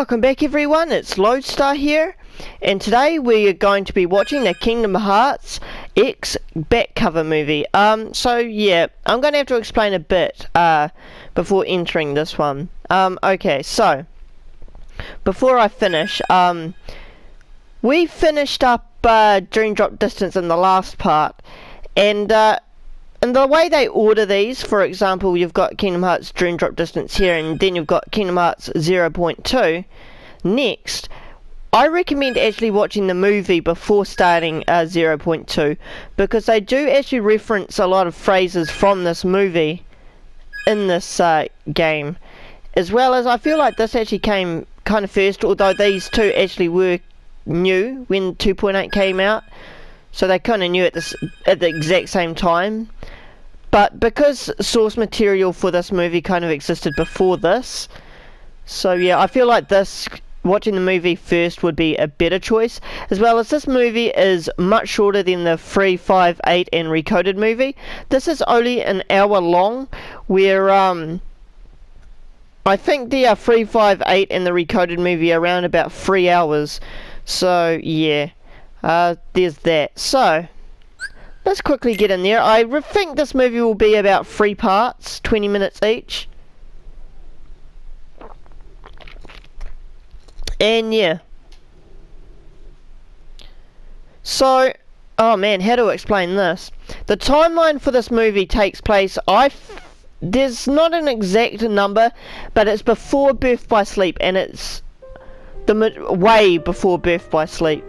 Welcome back everyone, it's Lodestar here, and today we are going to be watching the Kingdom Hearts X back cover movie. So yeah, I'm going to have to explain a bit before entering this one. Okay, so before I finish, we finished up Dream Drop Distance in the last part, and the way they order these, for example, you've got Kingdom Hearts Dream Drop Distance here, and then you've got Kingdom Hearts 0.2 next. I recommend actually watching the movie before starting 0.2, because they do actually reference a lot of phrases from this movie in this game, as well as I feel like this actually came kind of first, although these two actually were new when 2.8 came out. So they kind of knew at the exact same time. But because source material for this movie kind of existed before this, so yeah, I feel like watching the movie first would be a better choice. As well as this movie is much shorter than the 358 and Recoded movie. This is only an hour long, where I think the 358 and the Recoded movie are around about 3 hours. So yeah. There's that. So let's quickly get in there. I think this movie will be about 3 parts, 20 minutes each. And yeah. So, oh man, how to explain this? The timeline for this movie takes place, there's not an exact number, but it's before Birth by Sleep, and it's way before Birth by Sleep.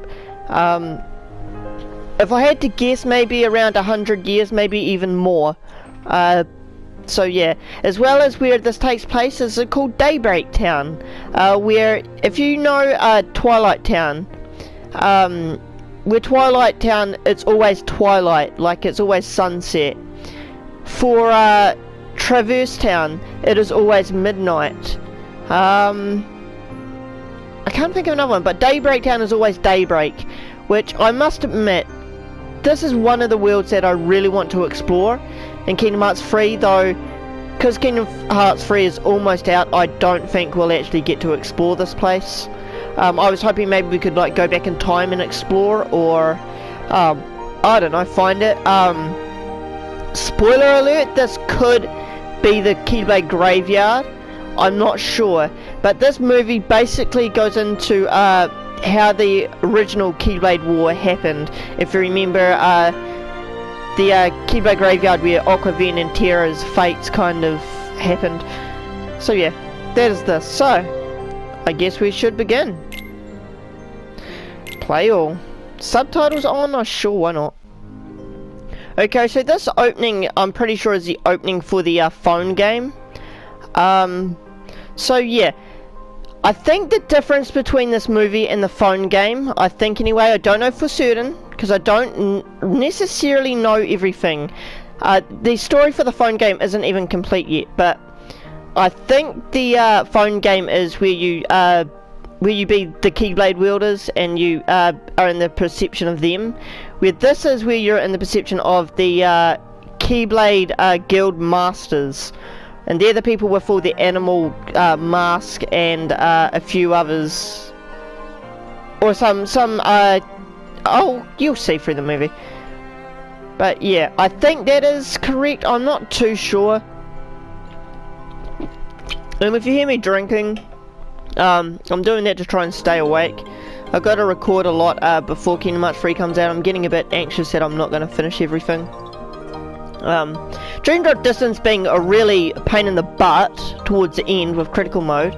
If I had to guess, maybe around 100 years, maybe even more. So yeah, as well as where this takes place is called Daybreak Town, where, if you know Twilight Town, where Twilight Town, it's always twilight, like it's always sunset. For Traverse Town, it is always midnight. I can't think of another one, but Daybreak Town is always daybreak, which I must admit, this is one of the worlds that I really want to explore in Kingdom Hearts 3, though, because Kingdom Hearts 3 is almost out, I don't think we'll actually get to explore this place. I was hoping maybe we could like go back in time and explore, or I don't know, find it. Spoiler alert, this could be the Keyblade Graveyard. I'm not sure, but this movie basically goes into how the original Keyblade War happened. If you remember, the Keyblade Graveyard where Aquaven and Terra's fates kind of happened. So yeah, that is this. So, I guess we should begin. Play all. Subtitles on? Oh sure, why not? Okay, so this opening, I'm pretty sure is the opening for the phone game. So yeah, I think the difference between this movie and the phone game, I think anyway, I don't know for certain, because I don't necessarily know everything. The story for the phone game isn't even complete yet, but I think the phone game is where you be the Keyblade wielders, and you are in the perception of them, where this is where you're in the perception of the Keyblade Guild Masters. And they're the people with all the animal mask and a few others, or some oh, you'll see through the movie. But yeah, I think that is correct. I'm not too sure. And if you hear me drinking, I'm doing that to try and stay awake. I've got to record a lot before Kingdom Hearts 3 comes out. I'm getting a bit anxious that I'm not going to finish everything. Dream Drop Distance being a really pain in the butt towards the end with critical mode.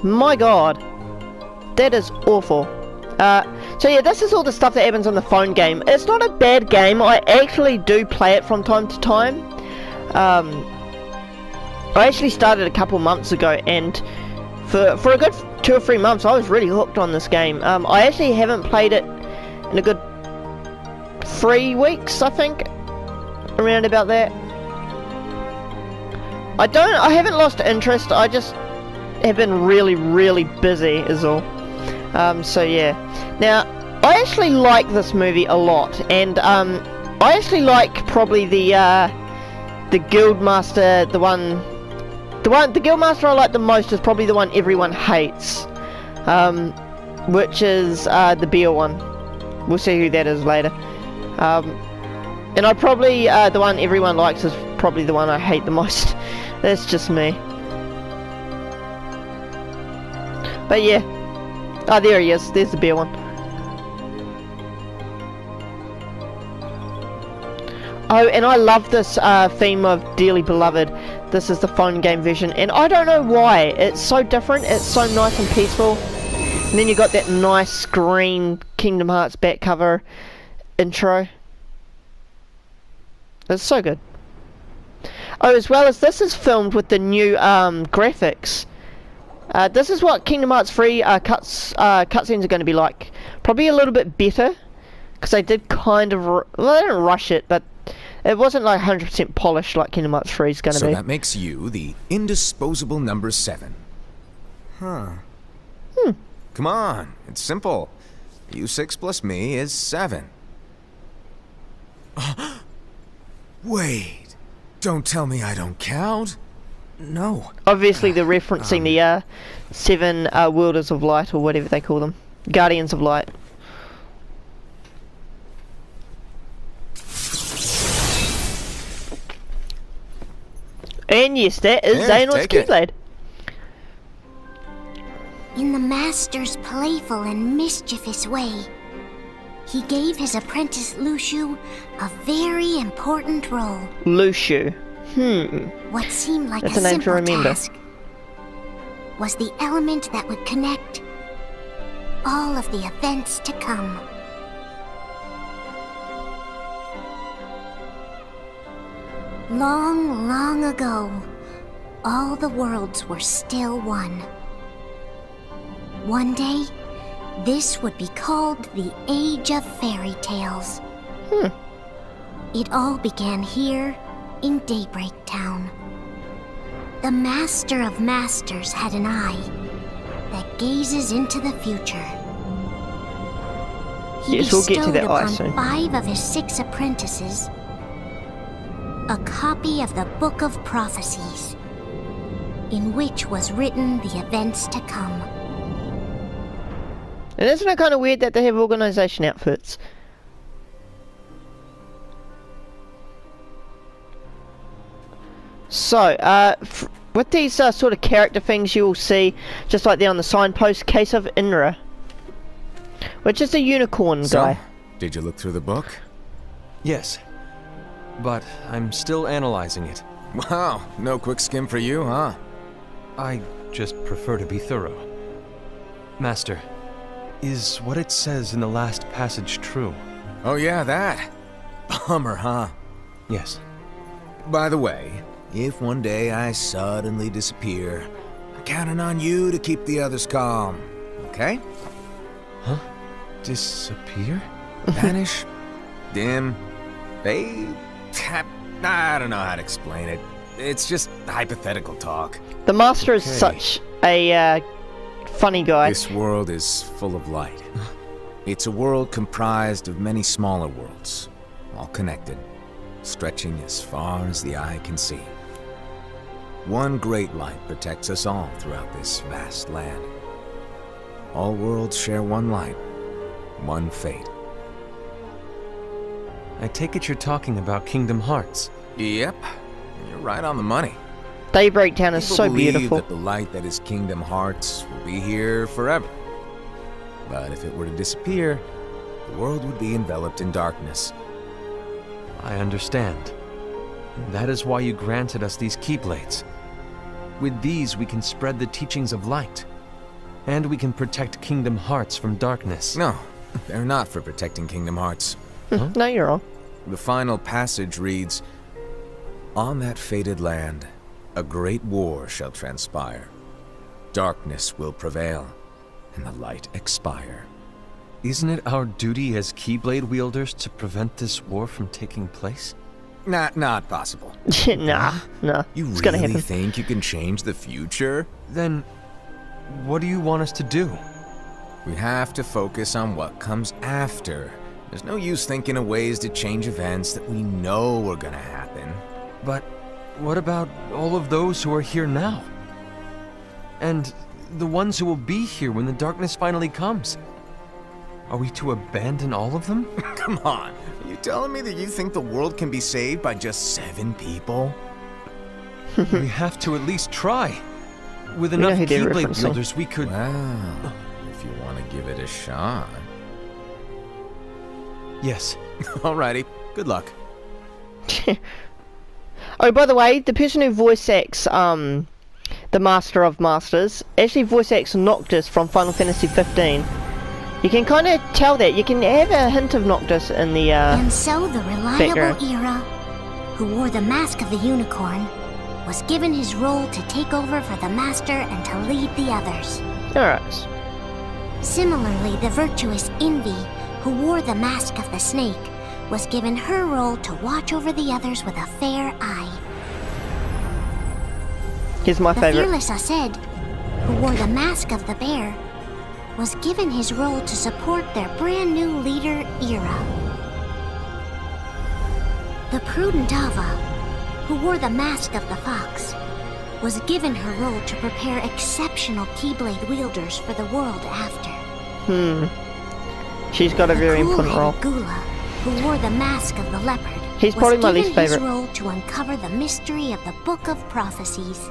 My god, that is awful. So yeah, this is all the stuff that happens on the phone game. It's not a bad game. I actually do play it from time to time. I actually started a couple months ago, and for a good 2 or 3 months I was really hooked on this game. I actually haven't played it in a good 3 weeks, I think. Around about that. I haven't lost interest, I just have been really busy is all. So yeah. Now, I actually like this movie a lot, and I actually like probably the Guildmaster, the The Guildmaster I like the most is probably the one everyone hates. Which is the beer one. We'll see who that is later. And I probably, the one everyone likes is probably the one I hate the most. That's just me. But yeah. Oh, there he is. There's the beer one. Oh, and I love this theme of Dearly Beloved. This is the phone game version. And I don't know why. It's so different. It's so nice and peaceful. And then you got that nice green Kingdom Hearts back cover intro. It's so good. Oh, as well as this is filmed with the new graphics. This is what Kingdom Hearts 3 cutscenes are going to be like. Probably a little bit better. Because they did kind of... well, they didn't rush it, but it wasn't like 100% polished like Kingdom Hearts 3 is going to be. So that makes you the indisposable number 7. Huh. Come on, it's simple. U6 plus me is 7. Wait, don't tell me I don't count. No. Obviously they're referencing the 7 Wielders of Light, or whatever they call them. Guardians of Light. And yes, that is Xehanort's Keyblade. In the Master's playful and mischievous way, he gave his apprentice Lucio a very important role. Lucio. What seemed like That's a a name to simple remember. task was the element that would connect all of the events to come. Long, long ago, all the worlds were still one. One day, this would be called the Age of Fairy Tales. It all began here in Daybreak Town. The Master of Masters had an eye that gazes into the future. He Yes, we'll get to bestowed that eye upon soon. 5 of his 6 apprentices a copy of the Book of Prophecies, in which was written the events to come. And isn't it kind of weird that they have organization outfits? So, with these sort of character things you will see, just like there on the signpost, Case of Inra. Which is the unicorn guy. Did you look through the book? Yes, but I'm still analyzing it. Wow, no quick skim for you, huh? I just prefer to be thorough. Master, is what it says in the last passage true? Oh yeah, that. Bummer, huh? Yes. By the way, if one day I suddenly disappear, I'm counting on you to keep the others calm, okay? Huh? Disappear? Vanish? Dim? Fade? I don't know how to explain it. It's just hypothetical talk. The Master is Okay. such a funny guy. This world is full of light. It's a world comprised of many smaller worlds, all connected, stretching as far as the eye can see. One great light protects us all throughout this vast land. All worlds share one light, one fate. I take it you're talking about Kingdom Hearts. Yep, you're right on the money. Daybreak Town is People so believe beautiful. that the light that is Kingdom Hearts will be here forever. But if it were to disappear, the world would be enveloped in darkness. I understand. That is why you granted us these Keyblades. With these, we can spread the teachings of light. And we can protect Kingdom Hearts from darkness. No, they're not for protecting Kingdom Hearts. Huh? No, you're wrong. The final passage reads, "On that fated land, a great war shall transpire. Darkness will prevail, and the light expire." Isn't it our duty as Keyblade wielders to prevent this war from taking place? Not possible. nah. You It's gonna really happen. think you can change the future? Then, what do you want us to do? We have to focus on what comes after. There's no use thinking of ways to change events that we know are gonna happen. But what about all of those who are here now? And the ones who will be here when the darkness finally comes? Are we to abandon all of them? Come on, are you telling me that you think the world can be saved by just 7 people? We have to at least try. With know enough who they're Keyblade referencing. wielders, we could... Well, if you want to give it a shot. Yes. Alrighty, good luck. Oh, by the way, the person who voice acts the Master of Masters actually voice acts Noctis from Final Fantasy 15. You can kind of tell that. You can have a hint of Noctis in the And so the reliable background. Era, who wore the mask of the unicorn, was given his role to take over for the Master and to lead the others. Alright. Similarly, the virtuous Envy, who wore the mask of the snake, was given her role to watch over the others with a fair eye. Here's my The favorite. fearless Aced, who wore the mask of the bear, was given his role to support their brand new leader, Era. The prudent Ava, who wore the mask of the fox, was given her role to prepare exceptional Keyblade wielders for the world after. She's got a very important role. Gula, who wore the mask of the leopard, He's was probably my given least favorite. his role to uncover the mystery of the Book of Prophecies.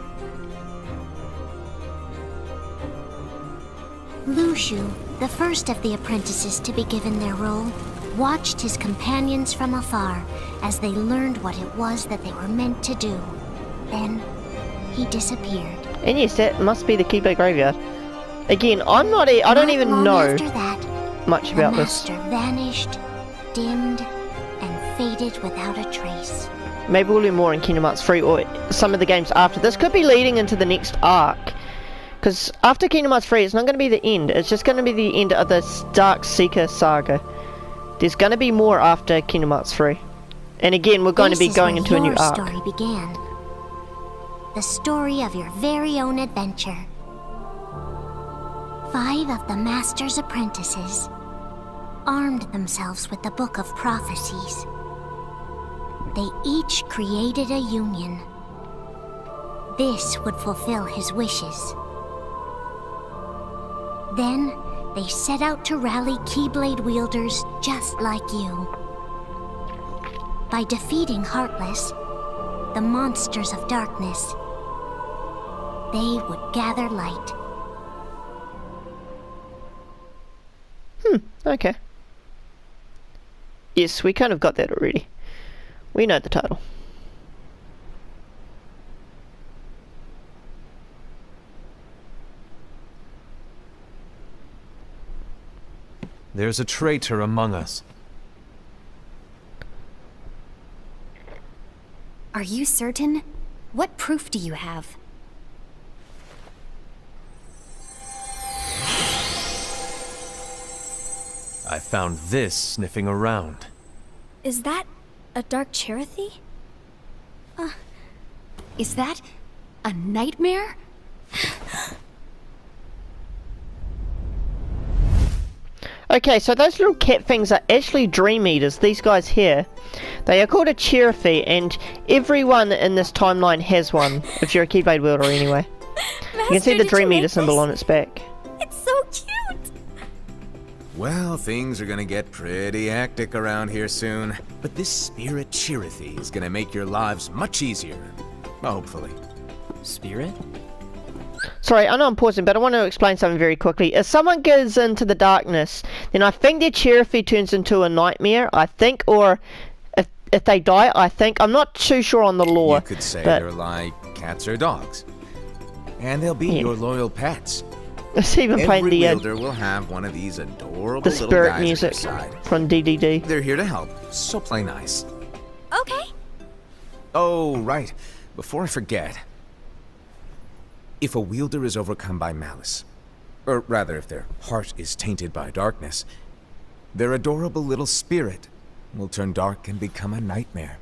Lushu, the first of the apprentices to be given their role, watched his companions from afar as they learned what it was that they were meant to do. Then, he disappeared. And yes, that must be the Keyblade Graveyard. Again, I don't Not even long know after that, much the about this. Master vanished, dimmed, and faded without a trace. Maybe we'll do more in Kingdom Hearts 3 or some of the games after. This could be leading into the next arc. Because after Kingdom Hearts 3, it's not going to be the end. It's just going to be the end of the Dark Seeker saga. There's going to be more after Kingdom Hearts 3. And again, we're going to be This is going where into a new your arc. story began. The story of your very own adventure. 5 of the Master's apprentices armed themselves with the Book of Prophecies. They each created a union. This would fulfill his wishes. Then, they set out to rally Keyblade wielders just like you. By defeating Heartless, the monsters of darkness, they would gather light. Okay. Yes, we kind of got that already. We know the title. There's a traitor among us. Are you certain? What proof do you have? I found this sniffing around. Is that a dark Cherothy? Is that a nightmare? Okay, so those little cat things are actually Dream Eaters, these guys here. They are called a Cherothy, and everyone in this timeline has one, if you're a Keyblade wielder anyway. You can see the Dream Eater symbol on its back. It's so cute! Well, things are gonna get pretty hectic around here soon. But this spirit Cherothy is gonna make your lives much easier. Hopefully. Spirit? Sorry, I know I'm pausing, but I want to explain something very quickly. If someone goes into the darkness, then I think their Cherothy turns into a nightmare, I think, or if they die, I think. I'm not too sure on the lore. You could say but they're like cats or dogs. And they'll be Yeah. your loyal pets. it's even playing Every the wielder will have one of these adorable little spirit guys music at their side. from DDD. They're here to help, so play nice. Okay. Oh, right. Before I forget. If a wielder is overcome by malice, or rather if their heart is tainted by darkness, their adorable little spirit will turn dark and become a nightmare.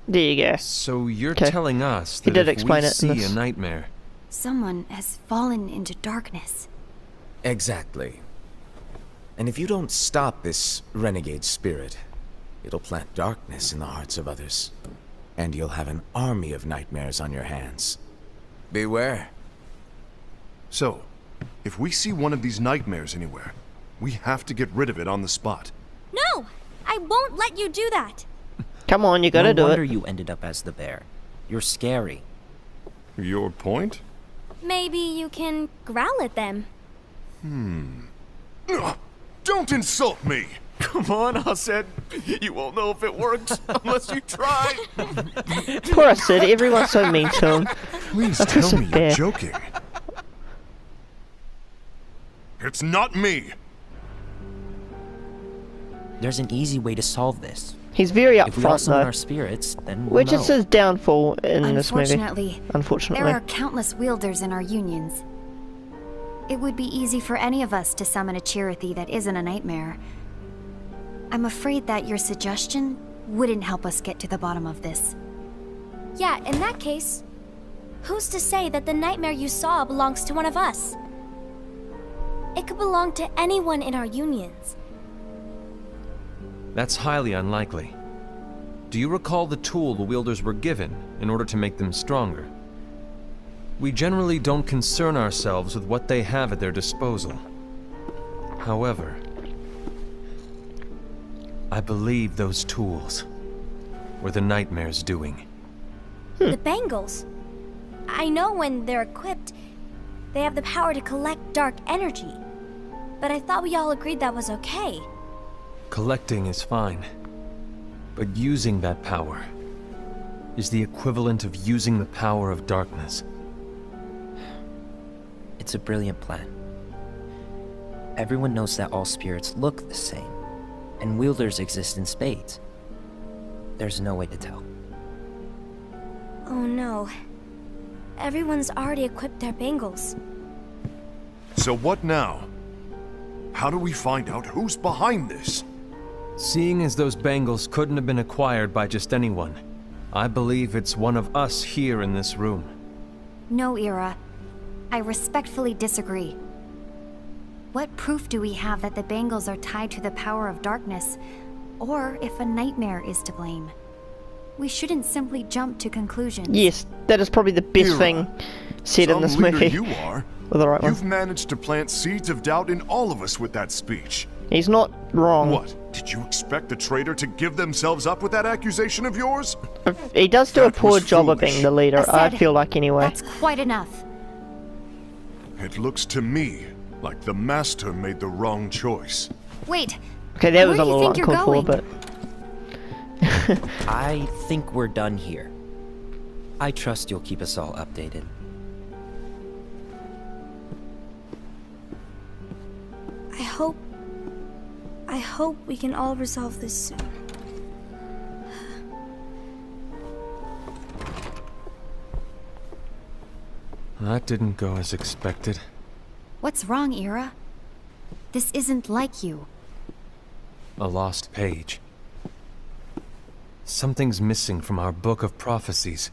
There you go. So you're Okay. telling us He that did if explain we it in see this. a nightmare, Someone has fallen into darkness. Exactly. And if you don't stop this renegade spirit, it'll plant darkness in the hearts of others. and you'll have an army of nightmares on your hands. Beware. So, if we see one of these nightmares anywhere, we have to get rid of it on the spot. No! I won't let you do that! Come on, you gotta No do wonder it. you ended up as the bear. You're scary. Your point? Maybe you can growl at them. Ugh, don't insult me! Come on, Hassad. You won't know if it works unless you try. Poor Sid, everyone's so mean to him. Please I feel tell so me you're bad. joking. It's not me! There's an easy way to solve this. He's very If we all upfront summon though, our spirits, then we'll which know. is his downfall in this movie. Unfortunately, Unfortunately. there are countless wielders in our unions. It would be easy for any of us to summon a Chirithy that isn't a nightmare. I'm afraid that your suggestion wouldn't help us get to the bottom of this. Yeah, in that case, who's to say that the nightmare you saw belongs to one of us? It could belong to anyone in our unions. That's highly unlikely. Do you recall the tool the wielders were given in order to make them stronger? We generally don't concern ourselves with what they have at their disposal. However, I believe those tools were the nightmare's doing. The bangles. I know when they're equipped, they have the power to collect dark energy. But I thought we all agreed that was okay. Collecting is fine, but using that power is the equivalent of using the power of darkness. It's a brilliant plan. Everyone knows that all spirits look the same, and wielders exist in spades. There's no way to tell. Oh no. Everyone's already equipped their bangles. So what now? How do we find out who's behind this? Seeing as those bangles couldn't have been acquired by just anyone, I believe it's one of us here in this room. No, Ira. I respectfully disagree. What proof do we have that the bangles are tied to the power of darkness, or if a nightmare is to blame? We shouldn't simply jump to conclusions. Yes, that is probably the best Ira, thing said in this Some leader movie. you are. Or the right one. You've managed to plant seeds of doubt in all of us with that speech. He's not wrong. What? Did you expect the traitor to give themselves up with that accusation of yours? He does do a That poor was job of foolish. being the leader, I Assad, feel like anyway. That's quite enough. It looks to me like the Master made the wrong choice. Wait, Okay, that was where a do you little think you're uncalled for, going? but I think we're done here. I trust you'll keep us all updated. I hope we can all resolve this soon. That didn't go as expected. What's wrong, Ira? This isn't like you. A lost page. Something's missing from our book of prophecies.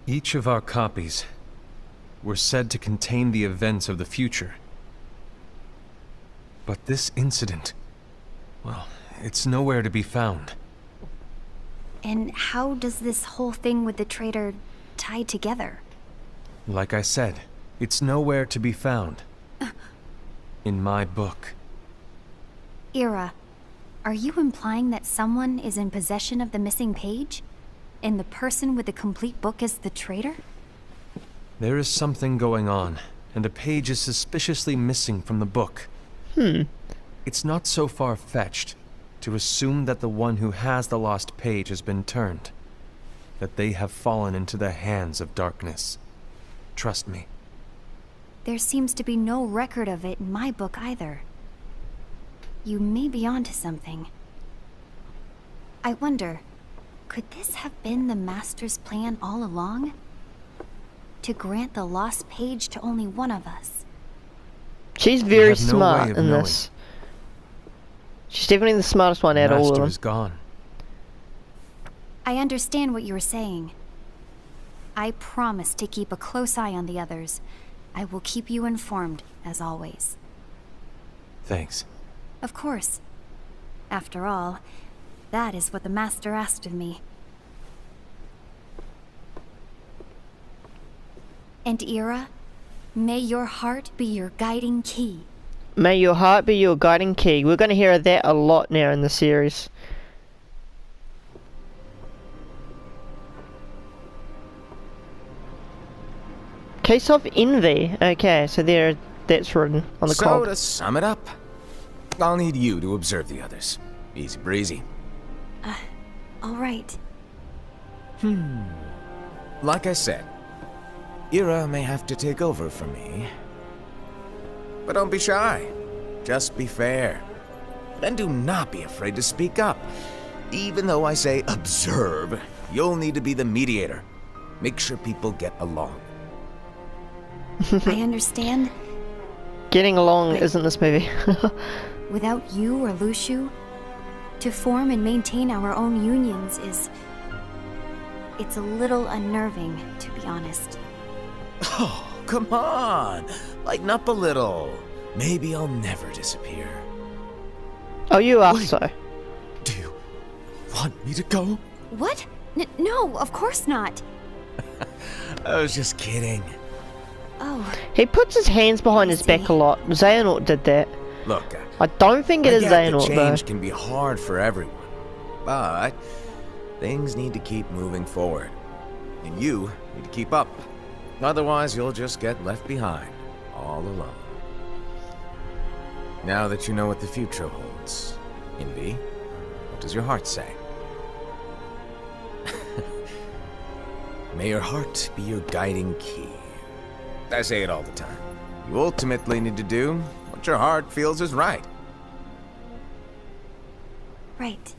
Each of our copies were said to contain the events of the future. But this incident, well, it's nowhere to be found. And how does this whole thing with the traitor tie together? Like I said, it's nowhere to be found. In my book. Ira, are you implying that someone is in possession of the missing page? And the person with the complete book is the traitor? There is something going on, and a page is suspiciously missing from the book. It's not so far-fetched to assume that the one who has the lost page has been turned, that they have fallen into the hands of darkness. Trust me. There seems to be no record of it in my book either. You may be onto something. I wonder, could this have been the Master's plan all along? To grant the lost page to only one of us? she's very have no way smart of in knowing. this. She's definitely the smartest one out of all of Master them. is gone. I understand what you were saying. I promise to keep a close eye on the others. I will keep you informed, as always. Thanks. Of course. After all, that is what the Master asked of me. And Ira, may your heart be your guiding key. May your heart be your guiding key. We're going to hear that a lot now in the series. Case of envy. Okay, so that's written on the So, cog. to sum it up, I'll need you to observe the others. Easy breezy. All right. Like I said, Ira may have to take over for me. But don't be shy. Just be fair. And do not be afraid to speak up. Even though I say observe, you'll need to be the mediator. Make sure people get along. I understand. Getting along isn't this movie. Without you or Luciu, to form and maintain our own unions is... It's a little unnerving, to be honest. Oh, come on. Lighten up a little. Maybe I'll never disappear. Oh, you are Wait. so. Do you want me to go? What? No, of course not. I was just kidding. Oh, He puts his hands behind his back a lot. Xehanort did that. Look, I don't think it is I get that Xehanort change though. can be hard for everyone, but things need to keep moving forward, and you need to keep up. Otherwise, you'll just get left behind, all alone. Now that you know what the future holds, Envy, what does your heart say? May your heart be your guiding key. I say it all the time. You ultimately need to do what your heart feels is right. right.